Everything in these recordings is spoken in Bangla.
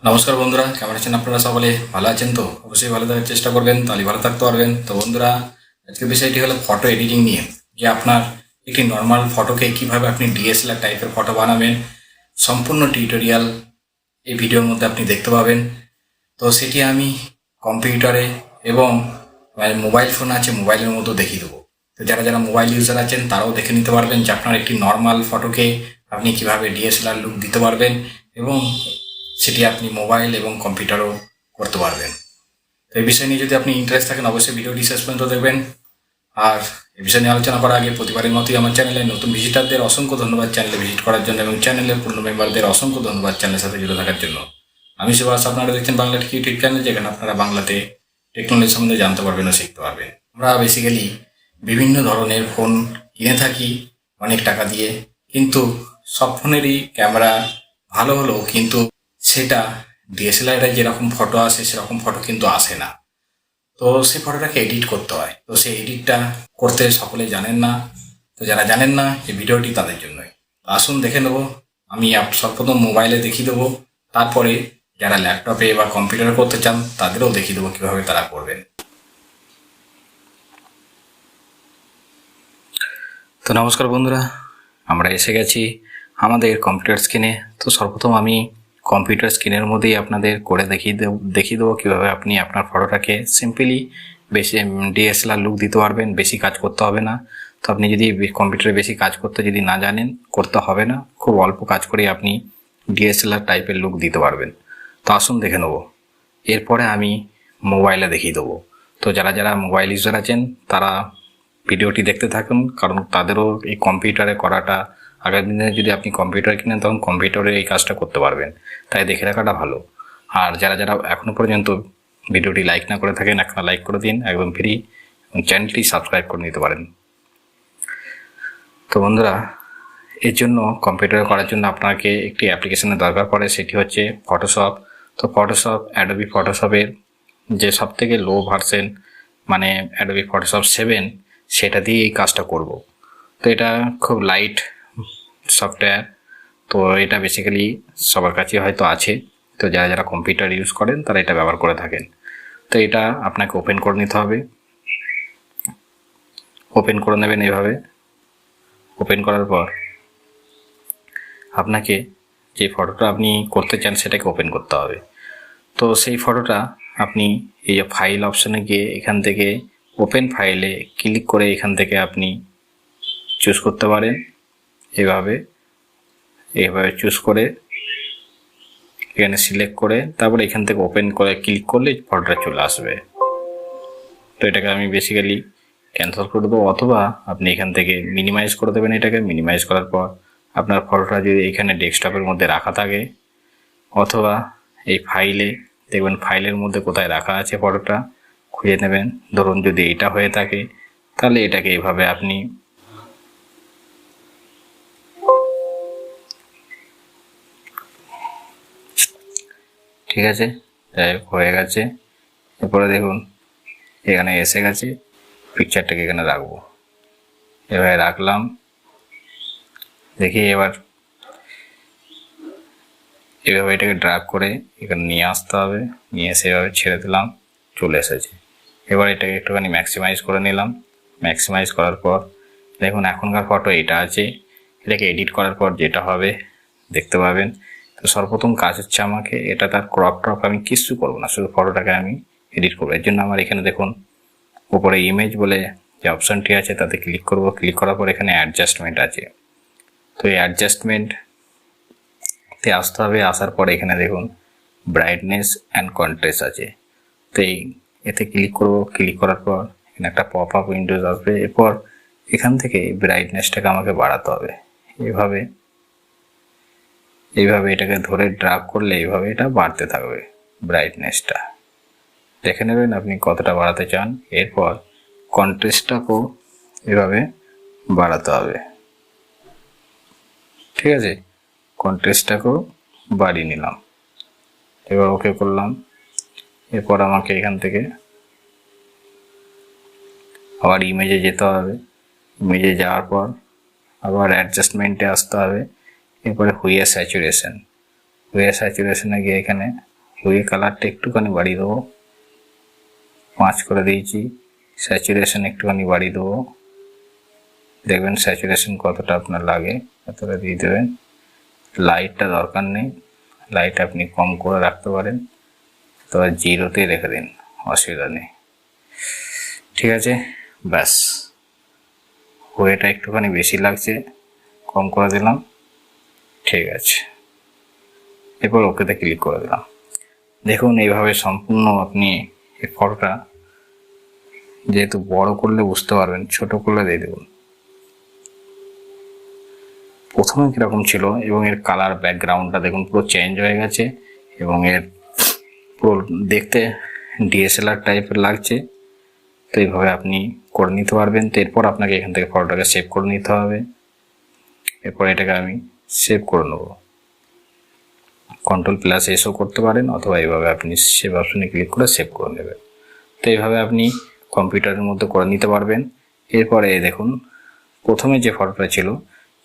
নমস্কার বন্ধুরা, কেমন আছেন আপনারা? সকলে ভালো আছেন তো? অবশ্যই ভালো থাকার চেষ্টা করবেন, তাহলে ভালো থাকতে পারবেন। তো বন্ধুরা, আজকের বিষয়টি হলো ফটো এডিটিং নিয়ে, যে আপনার একটি নর্মাল ফটোকে কিভাবে আপনি ডিএসএলআর টাইপের ফটো বানাবেন, সম্পূর্ণ টিউটোরিয়াল এই ভিডিওর মধ্যে আপনি দেখতে পাবেন। তো সেটি আমি কম্পিউটারে এবং মোবাইল ফোন আছে, মোবাইলের মধ্যে দেখিয়ে দেবো। তো যারা যারা মোবাইল ইউজার আছেন তারাও দেখে নিতে পারবেন যে আপনার একটি নর্মাল ফটোকে আপনি কিভাবে ডিএসএলআর লুক দিতে পারবেন, এবং সেটি আপনি মোবাইল এবং কম্পিউটারও করতে পারবেন। তো এই বিষয় নিয়ে যদি আপনি ইন্টারেস্ট থাকেন, অবশ্যই ভিডিওটি শেষ পর্যন্ত দেখবেন। আর এই বিষয় নিয়ে আলোচনা করার আগে প্রতিবারের মতোই আমার চ্যানেলে নতুন ভিজিটারদের অসংখ্য ধন্যবাদ চ্যানেলে ভিজিট করার জন্য, এবং চ্যানেলের পূর্ণ মেম্বারদের অসংখ্য ধন্যবাদ চ্যানেলের সাথে জুড়ে থাকার জন্য। আমি সুভাষ, আপনারা দেখছেন বাংলা টেক ইউটিউব চ্যানেল, যেখানে আপনারা বাংলাতে টেকনোলজি সম্বন্ধে জানতে পারবেন ও শিখতে পারবেন। আমরা বেসিক্যালি বিভিন্ন ধরনের ফোন কিনে থাকি অনেক টাকা দিয়ে, কিন্তু সব ফোনেরই ক্যামেরা ভালো হলেও কিন্তু সেটা ডিএসএলআরে যেরকম ফটো আসে সেরকম ফটো কিন্তু আসে না। তো সেই ফটোটাকে এডিট করতে হয়। তো সেই এডিটটা করতে সকলে জানেন না। তো যারা জানেন না, এই ভিডিওটি তাদের জন্যই। আসুন দেখে নেবো। আমি সর্বপ্রথম মোবাইলে দেখিয়ে দেবো, তারপরে যারা ল্যাপটপে বা কম্পিউটারে করতে চান তাদেরও দেখিয়ে দেবো কীভাবে তারা করবেন। তো নমস্কার বন্ধুরা, আমরা এসে গেছি আমাদের কম্পিউটার স্ক্রিনে। তো সর্বপ্রথম আমি কম্পিউটার স্ক্রিনের মধ্যেই আপনাদের করে দেখিয়ে দেবো কীভাবে আপনি আপনার ফটোটাকে সিম্পলি বেশি ডিএসএলআর লুক দিতে পারবেন। বেশি কাজ করতে হবে না। তো আপনি যদি কম্পিউটারে বেশি কাজ করতে যদি না জানেন, করতে হবে না, খুব অল্প কাজ করেই আপনি ডিএসএলআর টাইপের লুক দিতে পারবেন। তো আসুন দেখে নেবো। এরপরে আমি মোবাইলে দেখিয়ে দেবো। তো যারা যারা মোবাইল ইউজার আছেন তারা ভিডিওটি দেখতে থাকুন, কারণ তাদেরও এই কম্পিউটারে করাটা, আগামী দিনে যদি আপনি কম্পিউটার কিনেন তখন কম্পিউটারে এই কাজটা করতে পারবেন, তাই দেখে রাখাটা ভালো। আর যারা যারা এখনও পর্যন্ত ভিডিওটি লাইক না করে থাকেন, একটা লাইক করে দিন, একদম ফ্রি, চ্যানেলটি সাবস্ক্রাইব করে নিতে পারেন। তো বন্ধুরা, এর জন্য কম্পিউটারে করার জন্য আপনাকে একটি অ্যাপ্লিকেশনের দরকার পড়ে, সেটি হচ্ছে ফটোশপ। তো ফটোশপ, অ্যাডোবি ফটোশপের যে সবথেকে লো ভার্সন, মানে অ্যাডোবি ফটোশপ 7, সেটা দিয়ে এই কাজটা করব। তো এটা খুব লাইট সফটওয়্যার। তো এটা বেসিক্যালি সবার কাছে হয়তো আছে। তো যারা যারা কম্পিউটার ইউজ করেন তারা এটা ব্যবহার করে থাকেন। তো এটা আপনাকে ওপেন করে নিতে হবে। ওপেন করে নেবেন এইভাবে। ওপেন করার পর আপনাকে যে ফটোটা আপনি করতে চান সেটাকে ওপেন করতে হবে। তো সেই ফটোটা আপনি এই যে ফাইল অপশানে গিয়ে এখান থেকে ওপেন ফাইলে ক্লিক করে এখান থেকে আপনি চুজ করতে পারেন। এইভাবে চুজ করে এখানে সিলেক্ট করে তারপরে এখান থেকে ওপেন করে ক্লিক করলে ফটোটা চলে আসবে। তো এটাকে আমি বেসিক্যালি ক্যান্সেল করে দেবো, অথবা আপনি এখান থেকে মিনিমাইজ করে দেবেন। এটাকে মিনিমাইজ করার পর আপনার ফটোটা যদি এখানে ডেস্কটপের মধ্যে রাখা থাকে, অথবা এই ফাইলে দেখবেন ফাইলের মধ্যে কোথায় রাখা আছে ফটোটা খুঁজে নেবেন। ধরুন যদি এটা হয়ে থাকে তাহলে এটাকে এইভাবে আপনি ঠিক আছে, হয়ে গেছে। এরপরে দেখুন এখানে এসে গেছে, পিকচারটাকে এখানে রাখবো। এভাবে রাখলাম। দেখি এবার এভাবে এটাকে ড্র্যাগ করে এখানে নিয়ে আসতে হবে। নিয়ে এসে এভাবে ছেড়ে দিলাম, চলে এসেছে। এবার এটাকে একটুখানি ম্যাক্সিমাইজ করে নিলাম। ম্যাক্সিমাইজ করার পর দেখুন এখনকার ফটো এটা আছে। এটাকে এডিট করার পর যেটা হবে দেখতে পাবেন। তো সর্বপ্রথম কাজ হচ্ছে আমাকে এটা, তার ক্রপ ট্রপ আমি কিছু করবো না, শুধু ফটোটাকে আমি এডিট করবো। এর জন্য আমার এখানে দেখুন উপরে ইমেজ বলে যে অপশানটি আছে তাতে ক্লিক করব। ক্লিক করার পর এখানে অ্যাডজাস্টমেন্ট আছে। তো এই অ্যাডজাস্টমেন্টতে আসতে হবে। আসার পর এখানে দেখুন ব্রাইটনেস অ্যান্ড কন্ট্রাস্ট আছে। তো এতে ক্লিক করব। ক্লিক করার পর এখানে একটা পপ আপ উইন্ডোজ আসবে। এরপর এখান থেকে ব্রাইটনেসটাকে আমাকে বাড়াতে হবে। এইভাবে এটাকে ধরে ড্র্যাগ করলে এইভাবে এটা বাড়তে থাকবে ব্রাইটনেসটা। দেখে নেবেন আপনি কতটা বাড়াতে চান। এরপর কন্ট্রাস্টটাকেও এভাবে বাড়াতে হবে। ঠিক আছে, কন্ট্রাস্টটাকেও বাড়িয়ে নিলাম। এবার ওকে করলাম। এরপর আমাকে এখান থেকে আবার ইমেজে যেতে হবে। ইমেজে যাওয়ার পর আবার অ্যাডজাস্টমেন্টে আসতে হবে। এরপরে হুইয়ার স্যাচুরেশনে গিয়ে এখানে হুয়ে কালারটা একটুখানি বাড়িয়ে দেবো, 5 করে দিয়েছি। স্যাচুরেশন একটুখানি বাড়িয়ে দেবো, দেখবেন স্যাচুরেশন কতটা আপনার লাগে ততটা দিয়ে দেবেন। লাইটটা দরকার নেই, লাইট আপনি কম করে রাখতে পারেন, তবে 0তেই রেখে দিন, অসুবিধা নেই। ঠিক আছে, ব্যাস। ওয়েটা একটুখানি বেশি লাগছে, কম করে দিলাম। ঠিক আছে, এরপর ওকেতে ক্লিক করে দিলাম। দেখুন এইভাবে সম্পূর্ণ আপনি এই ফটোটা, যেহেতু বড় করলে বুঝতে পারবেন, ছোট করলে দিয়ে দেবেন। প্রথমে কীরকম ছিল এবং এর কালার ব্যাকগ্রাউন্ডটা দেখুন পুরো চেঞ্জ হয়ে গেছে এবং এর পুরো দেখতে ডিএসএলআর টাইপের লাগছে। তো এইভাবে আপনি করে নিতে পারবেন। তো এরপর আপনাকে এখান থেকে ফটোটাকে সেভ করে নিতে হবে। এরপর এটাকে আমি সেভ করে নেব। Ctrl+Sও করতে পারেন, অথবা এইভাবে আপনি সেভ অপশনে ক্লিক করে সেভ করে নেবেন। তো এইভাবে আপনি কম্পিউটারের মধ্যে করে নিতে পারবেন। এরপরে দেখুন প্রথমে যে ফটোটা ছিল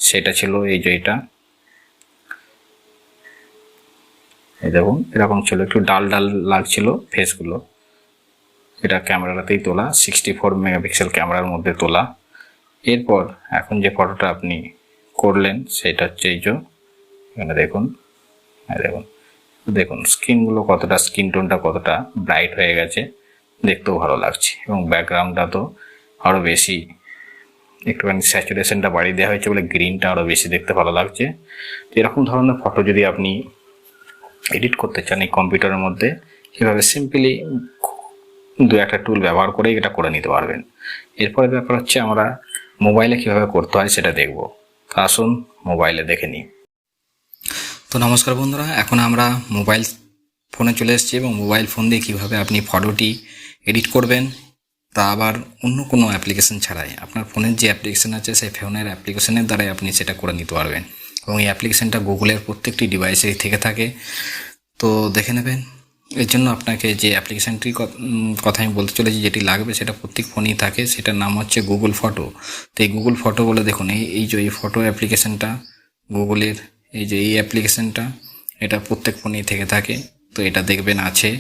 সেটা ছিল এই যে এটা, এই দেখুন এরকম ছিল, একটু ডাল ডাল লাগছিল ফেসগুলো। এটা ক্যামেরাতেই তোলা, 64 মেগাপিক্সেল ক্যামেরার মধ্যে তোলা। এরপর এখন যে ফটোটা আপনি করলেন সেটা হচ্ছে এই যে এখানে দেখুন, দেখুন দেখুন স্কিনগুলো কতটা, স্কিন টোনটা কতটা ব্রাইট হয়ে গেছে, দেখতেও ভালো লাগছে। এবং ব্যাকগ্রাউন্ডটা তো আরও বেশি, একটুখানি স্যাচুরেশনটা বাড়িয়ে দেওয়া হয়েছে বলে গ্রিনটা আরও বেশি দেখতে ভালো লাগছে। তো এরকম ধরনের ফটো যদি আপনি এডিট করতে চান এই কম্পিউটারের মধ্যে, এভাবে সিম্পলি 2-1টা টুল ব্যবহার করে এটা করে নিতে পারবেন। এরপরে ব্যাপার হচ্ছে আমরা মোবাইলে কীভাবে করতে হয় সেটা দেখব। তো আসুন মোবাইলে দেখে নিই। তো নমস্কার বন্ধুরা, এখন আমরা মোবাইল ফোনে চলে এসেছি এবং মোবাইল ফোন দিয়ে কীভাবে আপনি ফটোটি এডিট করবেন, তা আবার অন্য কোনো অ্যাপ্লিকেশন ছাড়াই। আপনার ফোনের যে অ্যাপ্লিকেশন আছে সেই ফোনের অ্যাপ্লিকেশনের দ্বারাই আপনি সেটা করে নিতে পারবেন। এবং এই অ্যাপ্লিকেশনটা গুগলের প্রত্যেকটি ডিভাইসেই থেকে থাকে, তো দেখে নেবেন। এর জন্য আপনাকে যে অ্যাপ্লিকেশানটির কথা আমি বলতে চলেছি, যেটি লাগবে সেটা প্রত্যেক ফোনেই থাকে, সেটার নাম হচ্ছে গুগল ফটো। তো এই গুগল ফটো বলে দেখুন এই যে এই ফটো অ্যাপ্লিকেশানটা গুগলের, এই যে এই অ্যাপ্লিকেশানটা, এটা প্রত্যেক ফোনেই থেকে থাকে। তো এটা দেখবেন আছে।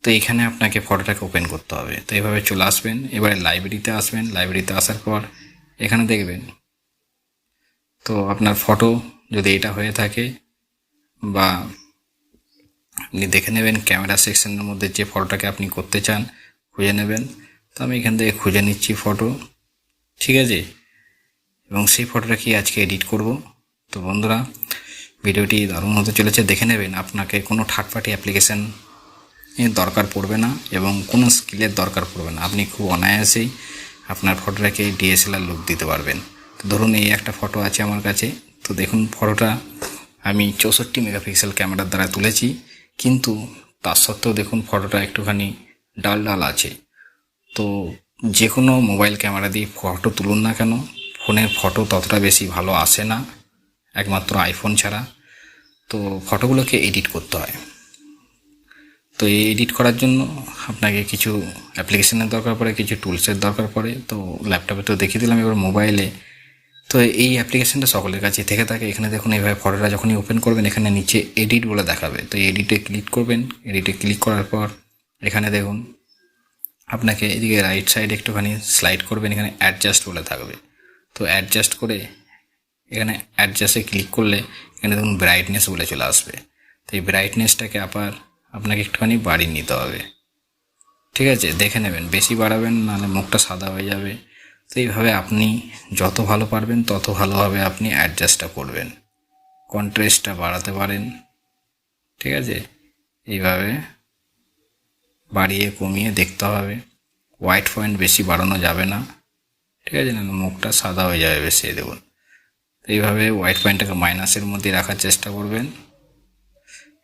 তো এইখানে আপনাকে ফটোটাকে ওপেন করতে হবে। তো এইভাবে চলে আসবেন, এবারে লাইব্রেরিতে আসবেন। লাইব্রেরিতে আসার পর এখানে দেখবেন, তো আপনার ফটো যদি এটা হয়ে থাকে, বা আপনি দেখে নেবেন ক্যামেরা সেকশনের মধ্যে যে ফটোটাকে আপনি করতে চান খুঁজে নেবেন। তো আমি এখান থেকে খুঁজে নিচ্ছি ফটো, ঠিক আছে। এবং সেই ফটোটা কি আজকে এডিট করব। তো বন্ধুরা ভিডিওটি দারুণ হতে চলেছে, দেখে নেবেন। আপনাকে কোনো থার্ড পার্টি অ্যাপ্লিকেশান দরকার পড়বে না এবং কোনো স্কিলের দরকার পড়বে না। আপনি খুব অনায়াসেই আপনার ফটোটাকে ডিএসএলআর লুক দিতে পারবেন। তো ধরুন এই একটা ফটো আছে আমার কাছে। তো দেখুন ফটোটা আমি 64 মেগাপিক্সেল ক্যামেরার দ্বারা তুলেছি, কিন্তু তার সত্ত্বেও দেখুন ফটোটা একটুখানি ডাল ডাল আছে। তো যে কোনো মোবাইল ক্যামেরা দিয়ে ফটো তুলুন না কেন, ফোনের ফটো ততটা বেশি ভালো আসে না, একমাত্র আইফোন ছাড়া। তো ফটোগুলোকে এডিট করতে হয়। তো এই এডিট করার জন্য আপনাকে কিছু অ্যাপ্লিকেশনের দরকার পড়ে, কিছু টুলসের দরকার পড়ে। তো ল্যাপটপে তো দেখিয়ে দিলাম, এবার মোবাইলে। তো এই অ্যাপ্লিকেশানটা সকলের কাছে থেকে থাকে। এখানে দেখুন এইভাবে ফটোটা যখনই ওপেন করবেন, এখানে নিচে এডিট বলে দেখাবে। তো এডিটে ক্লিক করবেন। এডিটে ক্লিক করার পর এখানে দেখুন আপনাকে এদিকে রাইট সাইডে একটুখানি স্লাইড করবেন, এখানে অ্যাডজাস্ট বলে থাকবে। তো অ্যাডজাস্ট করে এখানে অ্যাডজাস্টে ক্লিক করলে এখানে দেখুন ব্রাইটনেস বলে চলে আসবে। তো এই ব্রাইটনেসটাকে আবার আপনাকে একটুখানি বাড়িয়ে নিতে হবে, ঠিক আছে। দেখে নেবেন, বেশি বাড়াবেন নাহলে মুখটা সাদা হয়ে যাবে। তো এইভাবে আপনি যত ভালো পারবেন তত ভালোভাবে আপনি অ্যাডজাস্টটা করবেন। কন্ট্রাস্টটা বাড়াতে পারেন, ঠিক আছে। এইভাবে বাড়িয়ে কমিয়ে দেখতে হবে। হোয়াইট পয়েন্ট বেশি বাড়ানো যাবে না, ঠিক আছে, না মুখটা সাদা হয়ে যাবে বেশি। দেখুন তো এইভাবে হোয়াইট পয়েন্টটাকে মাইনাসের মধ্যে রাখার চেষ্টা করবেন।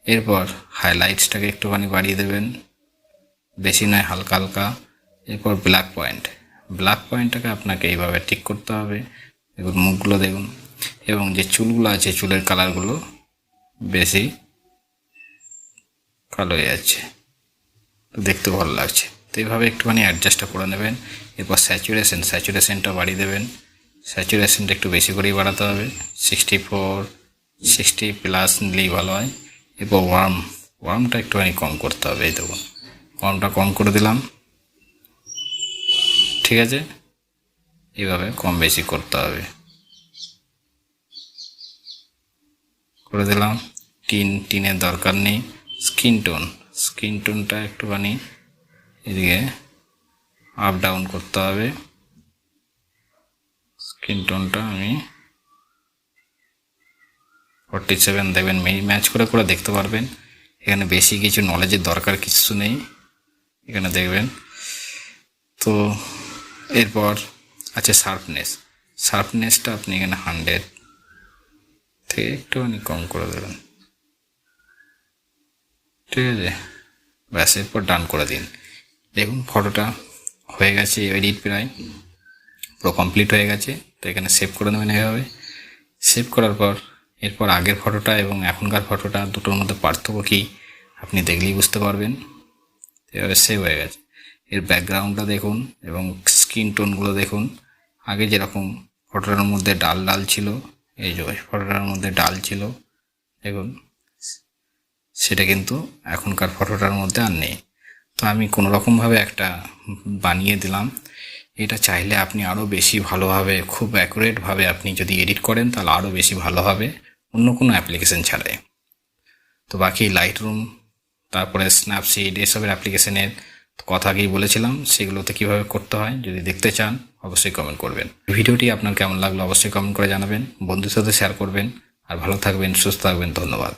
এরপর হাইলাইটসটাকে একটুখানি বাড়িয়ে দেবেন, বেশি নয়, হালকা হালকা। এরপর ব্ল্যাক পয়েন্টটাকে আপনাকে এইভাবে ঠিক করতে হবে। দেখুন মুখগুলো দেখুন, এবং যে চুলগুলো আছে চুলের কালারগুলো বেশি কালো হয়ে যাচ্ছে, তো দেখতেও ভালো লাগছে। তো এইভাবে একটুখানি অ্যাডজাস্টটা করে নেবেন। এরপর স্যাচুরেশনটা বাড়িয়ে দেবেন। স্যাচুরেশনটা একটু বেশি করেই বাড়াতে হবে, 60+ নিলেই ভালো হয়। এরপর ওয়ার্মটা একটুখানি কম করতে হবে। এই দেখুন ওয়ার্মটা কম করে দিলাম, ঠিক আছে। এইভাবে কম বেশি করতে হবে, করে দিলাম। টিনের দরকার নেই। স্কিন টোনটা একটুখানি এদিকে আপ ডাউন করতে হবে। স্কিন টোনটা আমি 47 দেবেন, ম্যাচ করে করে দেখতে পারবেন। এখানে বেশি কিছু নলেজের দরকার কিছু নেই, এখানে দেখবেন। তো এরপর আছে শার্পনেসটা আপনি এখানে 100 থেকে একটুখানি কম করে দেবেন, ঠিক আছে। ব্যাস, এরপর ডান করে দিন। দেখুন ফটোটা হয়ে গেছে, এডিট প্রায় পুরো কমপ্লিট হয়ে গেছে। তো এখানে সেভ করে নেবেন এভাবে। সেভ করার পর এরপর আগের ফটোটা এবং এখনকার ফটোটা দুটোর মধ্যে পার্থক্য কী আপনি দেখলেই বুঝতে পারবেন। এভাবে সেভ হয়ে গেছে। এর ব্যাকগ্রাউন্ডটা দেখুন এবং স্কিন টোনগুলো দেখুন। আগে যেরকম ফটোটার মধ্যে ডাল ছিল, এই যে ফটোটার মধ্যে ডাল ছিল দেখুন, সেটা কিন্তু এখনকার ফটোটার মধ্যে আর নেই। তো আমি কোনোরকমভাবে একটা বানিয়ে দিলাম। এটা চাইলে আপনি আরও বেশি ভালোভাবে, খুব অ্যাকুরেটভাবে আপনি যদি এডিট করেন তাহলে আরও বেশি ভালো হবে, অন্য কোনো অ্যাপ্লিকেশন ছাড়াই। তো বাকি লাইটরুম, তারপরে স্ন্যাপসিড, এসবের অ্যাপ্লিকেশনের কথা আগেই বলেছিলাম, সেগুলোতে কীভাবে করতে হয় যদি দেখতে চান অবশ্যই কমেন্ট করবেন। ভিডিওটি আপনার কেমন লাগলো অবশ্যই কমেন্ট করে জানাবেন, বন্ধুদের সাথে শেয়ার করবেন। আর ভালো থাকবেন, সুস্থ থাকবেন, ধন্যবাদ।